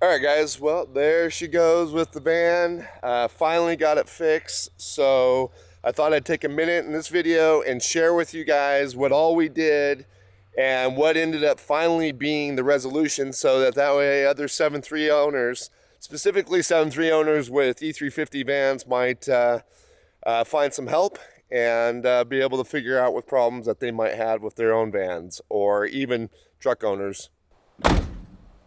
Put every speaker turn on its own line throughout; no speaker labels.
All right, guys, well, there she goes with the van. Finally got it fixed, so I thought I'd take a minute in this video and share with you guys what all we did and what ended up finally being the resolution, so that way other 7.3 owners, specifically 7.3 owners with E350 vans, might find some help and be able to figure out what problems that they might have with their own vans, or even truck owners.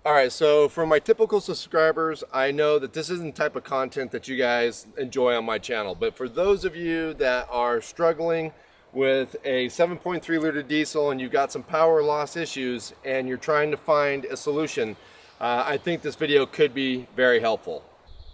All right, so for my typical subscribers, I know that this isn't the type of content that you guys enjoy on my channel, but for those of you that are struggling with a 7.3 liter diesel and you've got some power loss issues and you're trying to find a solution, I think this video could be very helpful.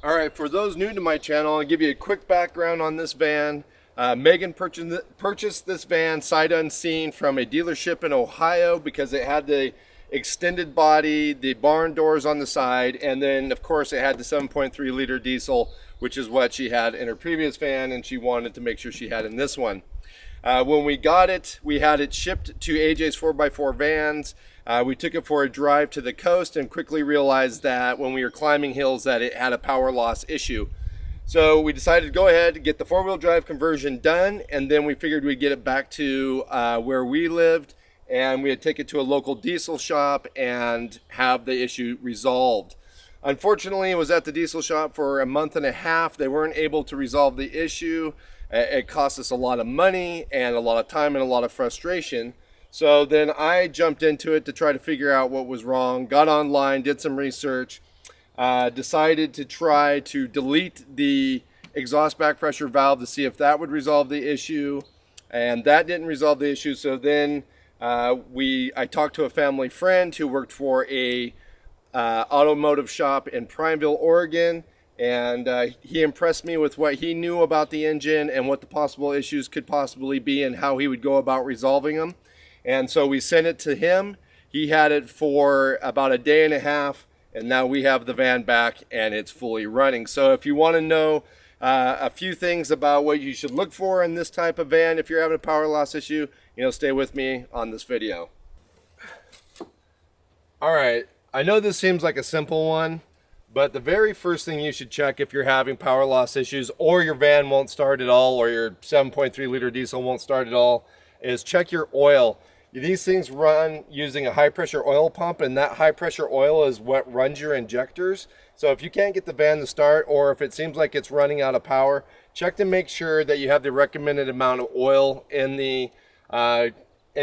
All right, for those new to my channel, I'll give you a quick background on this van. Meagan purchased this van sight unseen from a dealership in Ohio because it had the extended body, the barn doors on the side, and then of course it had the 7.3 liter diesel, which is what she had in her previous van and she wanted to make sure she had in this one. When we got it, we had it shipped to AJ's 4x4 vans. We took it for a drive to the coast and quickly realized that when we were climbing hills that it had a power loss issue. So we decided to go ahead and get the four-wheel drive conversion done, and then we figured we'd get it back to where we lived, and we had take it to a local diesel shop and have the issue resolved. Unfortunately, it was at the diesel shop for a month and a half. They weren't able to resolve the issue. It cost us a lot of money and a lot of time and a lot of frustration. So then I jumped into it to try to figure out what was wrong, got online, did some research, decided to try to delete the exhaust back pressure valve to see if that would resolve the issue, and that didn't resolve the issue. So then I talked to a family friend who worked for a automotive shop in Prineville, Oregon, and he impressed me with what he knew about the engine and what the possible issues could possibly be and how he would go about resolving them. And so we sent it to him. He had it for about a day and a half, and now we have the van back and it's fully running. So if you want to know a few things about what you should look for in this type of van if you're having a power loss issue, stay with me on this video. All right, I know this seems like a simple one, but the very first thing you should check if you're having power loss issues, or your van won't start at all, or your 7.3 liter diesel won't start at all, is check your oil. These things run using a high pressure oil pump, and that high pressure oil is what runs your injectors. So if you can't get the van to start, or if it seems like it's running out of power, check to make sure that you have the recommended amount of oil in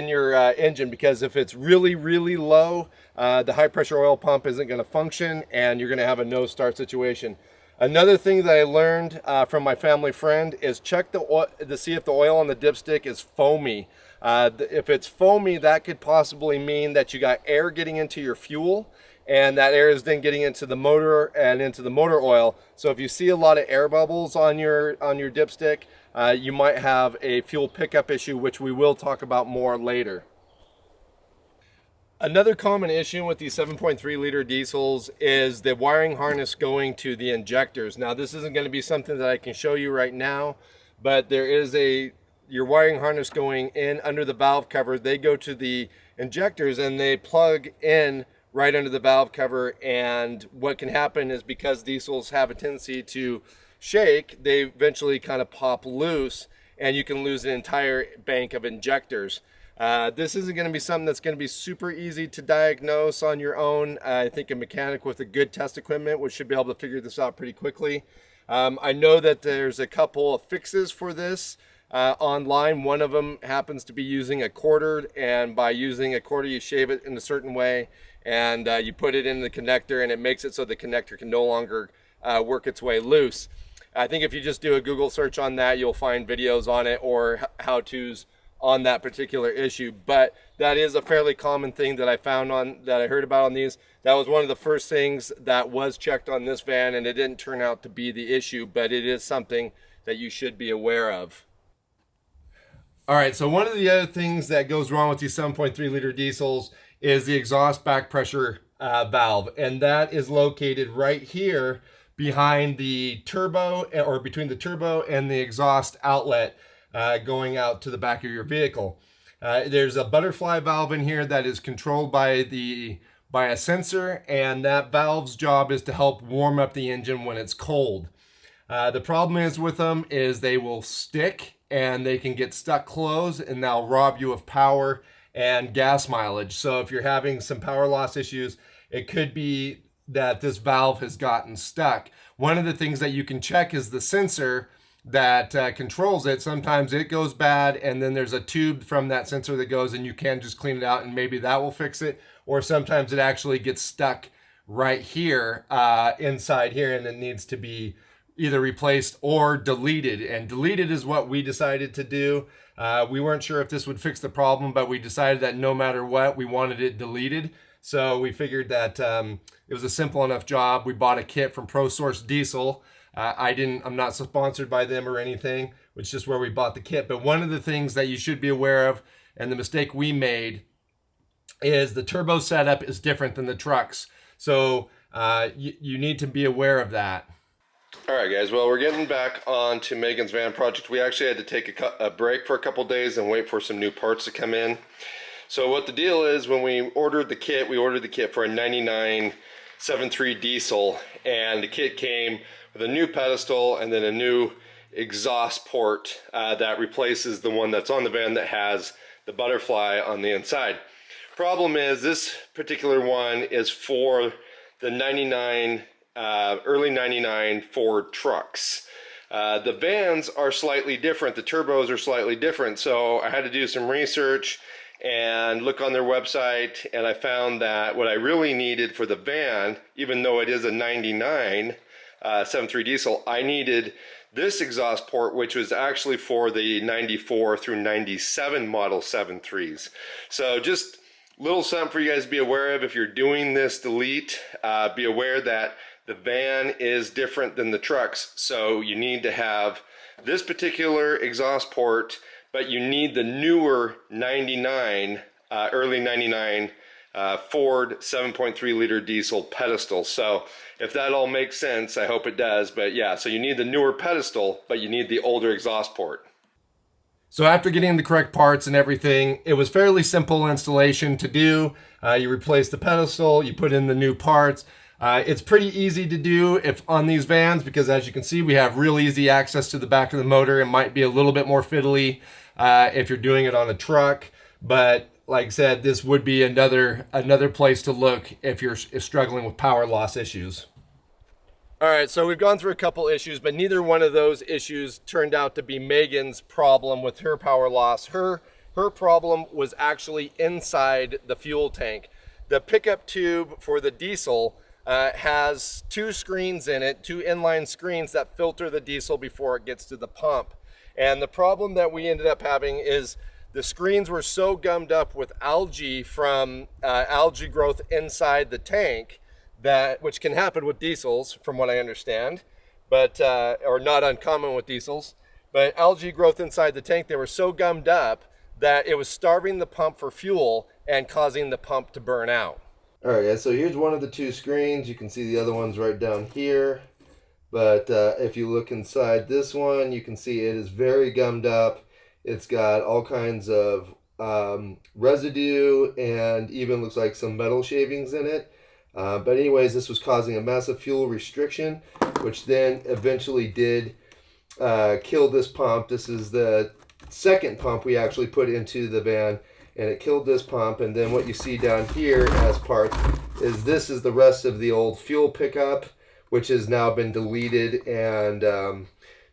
your engine, because if it's really low, the high pressure oil pump isn't going to function and you're going to have a no start situation. Another thing that I learned from my family friend is check the oil to see if the oil on the dipstick is foamy. If it's foamy, that could possibly mean that you got air getting into your fuel, and that air is then getting into the motor and into the motor oil. So if you see a lot of air bubbles on your dipstick, you might have a fuel pickup issue, which we will talk about more later. Another common issue with these 7.3 liter diesels is the wiring harness going to the injectors. Now, this isn't going to be something that I can show you right now, but there is your wiring harness going in under the valve cover. They go to the injectors and they plug in right under the valve cover, and what can happen is, because diesels have a tendency to shake, they eventually kind of pop loose and you can lose an entire bank of injectors. This isn't going to be something that's going to be super easy to diagnose on your own. I think a mechanic with a good test equipment should be able to figure this out pretty quickly. I know that there's a couple of fixes for this online. One of them happens to be using a quarter, and by using a quarter you shave it in a certain way, and you put it in the connector, and it makes it so the connector can no longer work its way loose. I think if you just do a Google search on that, you'll find videos on it or how-tos on that particular issue. But that is a fairly common thing that I heard about on these. That was one of the first things that was checked on this van, and it didn't turn out to be the issue, but it is something that you should be aware of. All right, so one of the other things that goes wrong with these 7.3 liter diesels is the exhaust back pressure valve, and that is located right here behind the turbo, or between the turbo and the exhaust outlet going out to the back of your vehicle. There's a butterfly valve in here that is controlled by the by a sensor, and that valve's job is to help warm up the engine when it's cold. The problem is with them is they will stick and they can get stuck closed, and they'll rob you of power and gas mileage. So if you're having some power loss issues, it could be that this valve has gotten stuck. One of the things that you can check is the sensor that controls it. Sometimes it goes bad, and then there's a tube from that sensor that goes, and you can just clean it out, and maybe that will fix it. Or sometimes it actually gets stuck right here, inside here, and it needs to be either replaced or deleted. And deleted is what we decided to do. We weren't sure if this would fix the problem, but we decided that no matter what, we wanted it deleted. So we figured that it was a simple enough job. We bought a kit from ProSource Diesel. I'm not sponsored by them or anything, which is just where we bought the kit. But one of the things that you should be aware of, and the mistake we made, is the turbo setup is different than the trucks. So you need to be aware of that. All right, guys, well, we're getting back on to Meagan's van project. We actually had to take a break for a couple days and wait for some new parts to come in. So what the deal is, when we ordered the kit for a 99 7.3 diesel, and the kit came with a new pedestal and then a new exhaust port that replaces the one that's on the van that has the butterfly on the inside. Problem is, this particular one is for the 99 early 99 Ford trucks. The vans are slightly different, the turbos are slightly different, so I had to do some research and look on their website, and I found that what I really needed for the van, even though it is a 99 7.3 diesel, I needed this exhaust port, which was actually for the 94 through 97 model 7.3s. So just little something for you guys to be aware of if you're doing this delete. Be aware that the van is different than the trucks, so you need to have this particular exhaust port, but you need the newer 99, early 99 Ford 7.3 liter diesel pedestal. So if that all makes sense, I hope it does, but yeah, so you need the newer pedestal, but you need the older exhaust port. So after getting the correct parts and everything, it was fairly simple installation to do. You replace the pedestal, you put in the new parts. It's pretty easy to do if on these vans, because as you can see, we have real easy access to the back of the motor. It might be a little bit more fiddly if you're doing it on a truck, but like I said, this would be another place to look if you're struggling with power loss issues. All right, so we've gone through a couple issues, but neither one of those issues turned out to be Meagan's problem with her power loss. Her problem was actually inside the fuel tank. The pickup tube for the diesel has two screens in it, two inline screens that filter the diesel before it gets to the pump. And the problem that we ended up having is the screens were so gummed up with algae from algae growth inside the tank, which can happen with diesels from what I understand, but or not uncommon with diesels, but algae growth inside the tank, they were so gummed up that it was starving the pump for fuel and causing the pump to burn out. All right, guys, so here's one of the two screens. You can see the other one's right down here. But if you look inside this one, you can see it is very gummed up. It's got all kinds of residue and even looks like some metal shavings in it. But anyways, this was causing a massive fuel restriction, which then eventually did kill this pump. This is the second pump we actually put into the van, and it killed this pump. And then what you see down here as parts is this is the rest of the old fuel pickup, which has now been deleted, and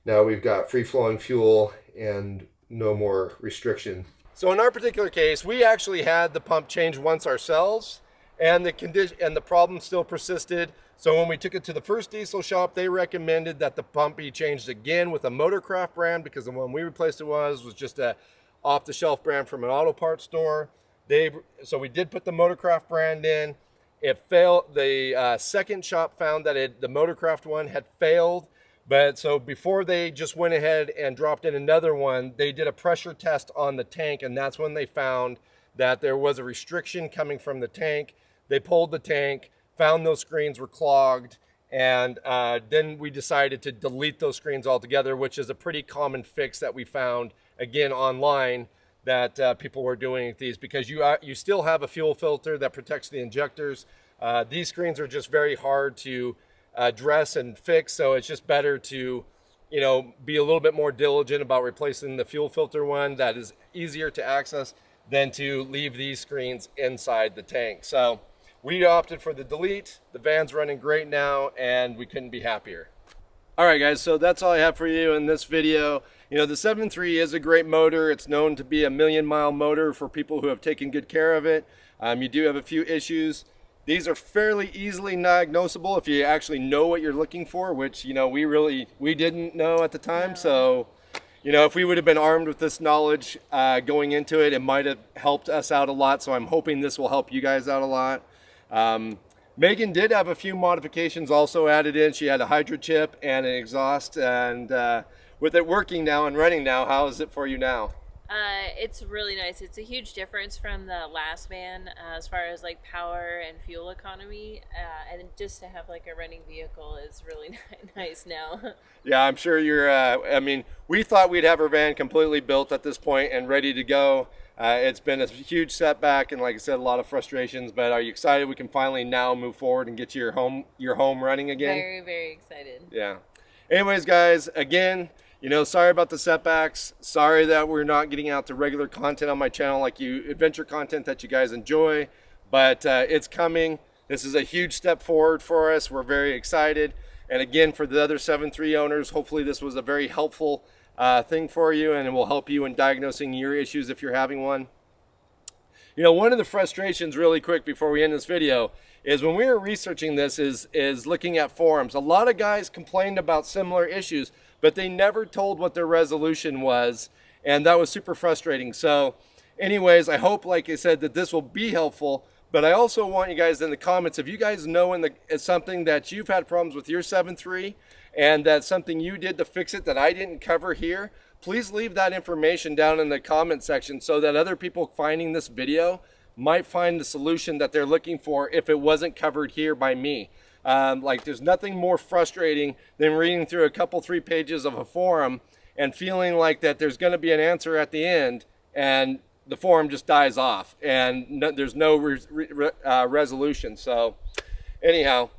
now we've got free-flowing fuel and no more restriction. So in our particular case, we actually had the pump changed once ourselves, and the problem still persisted. So when we took it to the first diesel shop, they recommended that the pump be changed again with a Motorcraft brand, because the one we replaced it was just a off-the-shelf brand from an auto parts store. So we did put the Motorcraft brand in. It failed. The second shop found that the Motorcraft one had failed, but so before they just went ahead and dropped in another one, they did a pressure test on the tank, and that's when they found that there was a restriction coming from the tank. They pulled the tank, found those screens were clogged, and then we decided to delete those screens altogether, which is a pretty common fix that we found again online, that people were doing with these, because you still have a fuel filter that protects the injectors. These screens are just very hard to dress and fix, so it's just better to, you know, be a little bit more diligent about replacing the fuel filter one that is easier to access than to leave these screens inside the tank. So we opted for the delete. The van's running great now, and we couldn't be happier. All right, guys, so that's all I have for you in this video. You know, the 7.3 is a great motor. It's known to be a million-mile motor for people who have taken good care of it. You do have a few issues. These are fairly easily diagnosable if you actually know what you're looking for, which, you know, we didn't know at the time. No. So, you know, if we would have been armed with this knowledge going into it, it might have helped us out a lot. So I'm hoping this will help you guys out a lot. Meagan did have a few modifications also added in. She had a hydro chip and an exhaust, and with it working now and running now, how is it for you now?
It's really nice. It's a huge difference from the last van as far as like power and fuel economy, and just to have like a running vehicle is really nice now.
Yeah, I'm sure you're, I mean, we thought we'd have our van completely built at this point and ready to go. It's been a huge setback and, like I said, a lot of frustrations, but are you excited we can finally now move forward and get your home running again?
Very, very excited.
Yeah. Anyways, guys, again, you know, sorry about the setbacks. Sorry that we're not getting out the regular content on my channel like adventure content that you guys enjoy, but it's coming. This is a huge step forward for us. We're very excited. And again, for the other 7.3 owners, hopefully this was a very helpful thing for you, and it will help you in diagnosing your issues if you're having one. You know, one of the frustrations, really quick before we end this video, is when we were researching this is looking at forums. A lot of guys complained about similar issues, but they never told what their resolution was, and that was super frustrating. So anyways, I hope, like I said, that this will be helpful, but I also want you guys in the comments, if you guys know it's something that you've had problems with your 7.3 and that's something you did to fix it that I didn't cover here, please leave that information down in the comment section so that other people finding this video might find the solution that they're looking for if it wasn't covered here by me. Like, there's nothing more frustrating than reading through a couple, 3 pages of a forum and feeling like that there's going to be an answer at the end and the forum just dies off and there's no resolution. So anyhow,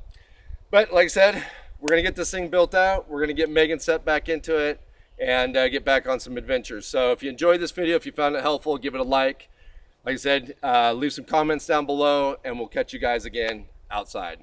but like I said, we're going to get this thing built out. We're going to get Meagan set back into it and get back on some adventures. So if you enjoyed this video, if you found it helpful, give it a like. Like I said, leave some comments down below, and we'll catch you guys again outside.